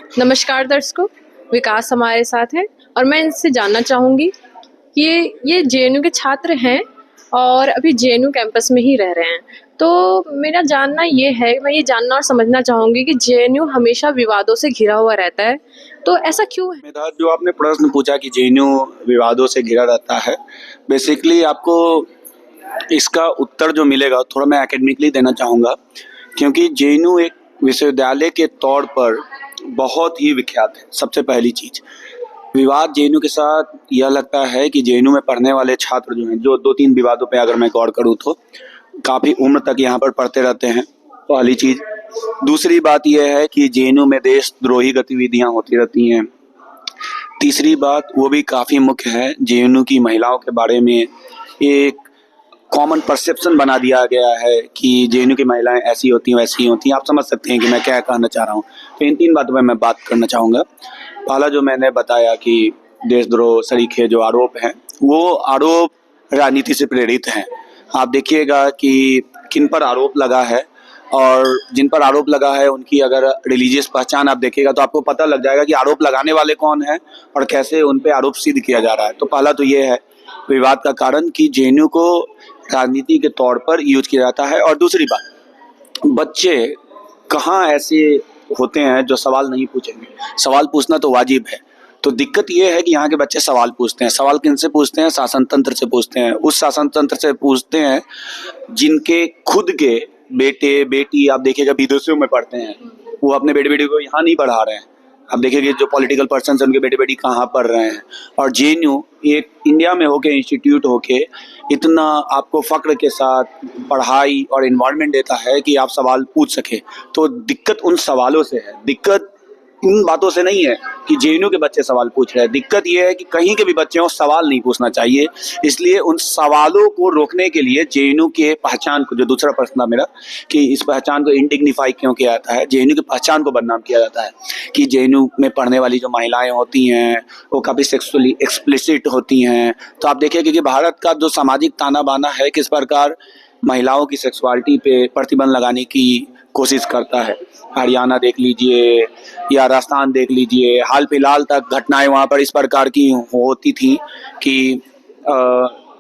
नमस्कार दर्शकों, विकास हमारे साथ है और मैं इनसे जानना चाहूँगी कि ये जेएनयू के छात्र हैं और अभी जेएनयू कैंपस में ही रह रहे हैं। तो मेरा जानना ये है, मैं ये जानना और समझना चाहूँगी कि जेएनयू हमेशा विवादों से घिरा हुआ रहता है, तो ऐसा क्यों है? मेरा जो आपने प्रश्न पूछा कि जेएनयू विवादों से घिरा रहता है, बेसिकली आपको इसका उत्तर जो मिलेगा थोड़ा मैं एकेडमिकली देना चाहूँगा, क्योंकि जेएनयू एक विश्वविद्यालय के तौर पर बहुत ही विख्यात है। सबसे पहली चीज़ विवाद जेएनयू के साथ यह लगता है कि जेएनयू में पढ़ने वाले छात्र जो हैं, जो 2-3 विवादों पे अगर मैं गौर करूँ तो काफ़ी उम्र तक यहाँ पर पढ़ते रहते हैं, पहली चीज़। दूसरी बात यह है कि जेएनयू में देशद्रोही गतिविधियाँ होती रहती हैं। तीसरी बात वो भी काफ़ी मुख्य है, जेएनयू की महिलाओं के बारे में एक कॉमन परसेप्शन बना दिया गया है कि जेएनयू की महिलाएं ऐसी होती हैं वैसी होती हैं। आप समझ सकते हैं कि मैं क्या कहना चाह रहा हूँ। तो इन 3 बातों पर मैं बात करना चाहूँगा। पहला जो मैंने बताया कि देशद्रोह सरीखे जो आरोप हैं, वो आरोप राजनीति से प्रेरित हैं। आप देखिएगा कि किन पर आरोप लगा है और जिन पर आरोप लगा है उनकी अगर रिलीजियस पहचान आप देखिएगा तो आपको पता लग जाएगा कि आरोप लगाने वाले कौन हैं और कैसे उन पे आरोप सिद्ध किया जा रहा है। तो पहला तो ये है विवाद का कारण कि जेएनयू को राजनीति के तौर पर यूज किया जाता है। और दूसरी बात, बच्चे कहाँ ऐसे होते हैं जो सवाल नहीं पूछेंगे। सवाल पूछना तो वाजिब है। तो दिक्कत ये है कि यहाँ के बच्चे सवाल पूछते हैं। सवाल किनसे पूछते हैं? शासन तंत्र से पूछते हैं। उस शासन तंत्र से पूछते हैं जिनके खुद के बेटे बेटी आप देखिएगा विदेशों में पढ़ते हैं, वो अपने बेटे बेटी को यहाँ नहीं पढ़ा रहे हैं। आप देखिए जो पॉलिटिकल पर्सन है उनके बेटे बेटी कहाँ पढ़ रहे हैं। और जेएनयू एक इंडिया में होके इंस्टीट्यूट होके इतना आपको फक्र के साथ पढ़ाई और इन्वायरमेंट देता है कि आप सवाल पूछ सके। तो दिक्कत उन सवालों से है, दिक्कत इन बातों से नहीं है कि जेएनयू के बच्चे सवाल पूछ रहे हैं। दिक्कत ये है कि कहीं के भी बच्चे हो सवाल नहीं पूछना चाहिए। इसलिए उन सवालों को रोकने के लिए जेएनयू के पहचान को, जो दूसरा प्रश्न था मेरा कि इस पहचान को इंडिग्निफाई क्यों किया जाता है, जेएनयू की पहचान को बदनाम किया जाता है कि जेएनयू में पढ़ने वाली जो महिलाएं होती हैं वो काफ़ी सेक्सुअली एक्सप्लिसिट होती हैं। तो आप देखिए कि भारत का जो सामाजिक ताना बाना है किस प्रकार महिलाओं की सेक्सुअलिटी पे प्रतिबंध लगाने की कोशिश करता है। हरियाणा देख लीजिए या राजस्थान देख लीजिए, हाल फिलहाल तक घटनाएं वहाँ पर इस प्रकार की होती थी कि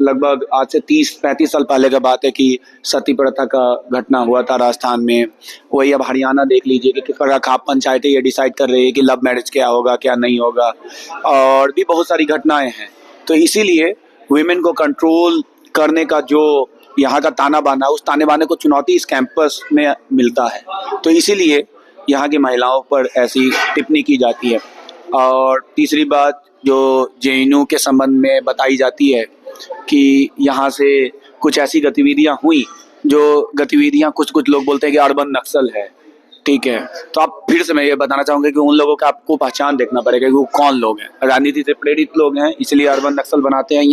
लगभग आज से 30-35 साल पहले का बात है कि सती प्रथा का घटना हुआ था राजस्थान में। वही अब हरियाणा देख लीजिए कि किस प्रकार खाप पंचायतें ये डिसाइड कर रही है कि लव मैरिज क्या होगा क्या नहीं होगा, और भी बहुत सारी घटनाएं हैं। तो इसीलिए वुमेन को कंट्रोल करने का जो यहाँ का ताना बाना, उस ताने बाने को चुनौती इस कैंपस में मिलता है। तो इसीलिए यहाँ की महिलाओं पर ऐसी टिप्पणी की जाती है। और तीसरी बात जो जेएनयू के संबंध में बताई जाती है कि यहाँ से कुछ ऐसी गतिविधियाँ हुई जो गतिविधियाँ कुछ लोग बोलते हैं कि अर्बन नक्सल है, ठीक है। तो आप फिर से मैं ये बताना चाहूँगा कि उन लोगों का आपको पहचान देखना पड़ेगा कि वो कौन लोग हैं। राजनीति से प्रेरित लोग हैं, इसलिए अर्बन नक्सल बनाते हैं।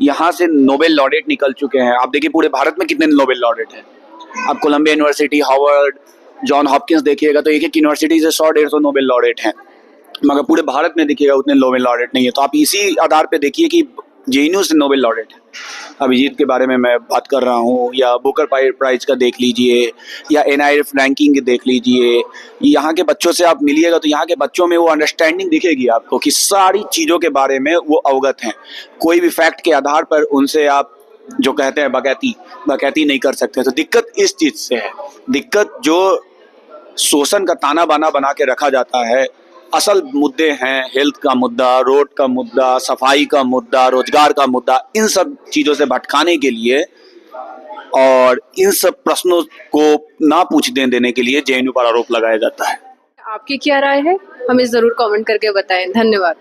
यहाँ से नोबेल लॉरेट निकल चुके हैं। आप देखिए पूरे भारत में कितने नोबेल लॉरेट हैं। आप Columbia University, Harvard, John Hopkins देखिएगा तो एक यूनिवर्सिटी से 100-150 नोबेल लॉरेट हैं, मगर पूरे भारत में देखिएगा उतने नोबेल लॉरेट नहीं है। तो आप इसी आधार पे देखिए कि जेएनयू से नोबेल लॉरेट है। अभिजीत के बारे में मैं बात कर रहा हूँ, या बुकर प्राइज का देख लीजिए, या एनआईएफ रैंकिंग देख लीजिए। यहाँ के बच्चों से आप मिलिएगा तो यहाँ के बच्चों में वो अंडरस्टैंडिंग दिखेगी आपको कि सारी चीज़ों के बारे में वो अवगत हैं। कोई भी फैक्ट के आधार पर उनसे आप जो कहते हैं बकैती नहीं कर सकते। तो दिक्कत इस चीज़ से है। दिक्कत जो शोषण का ताना बाना बना के रखा जाता है, असल मुद्दे हैं हेल्थ का मुद्दा, रोड का मुद्दा, सफाई का मुद्दा, रोजगार का मुद्दा। इन सब चीज़ों से भटकाने के लिए और इन सब प्रश्नों को ना पूछने देने के लिए जेएनयू पर आरोप लगाया जाता है। आपकी क्या राय है? हमें ज़रूर कमेंट करके बताएं। धन्यवाद।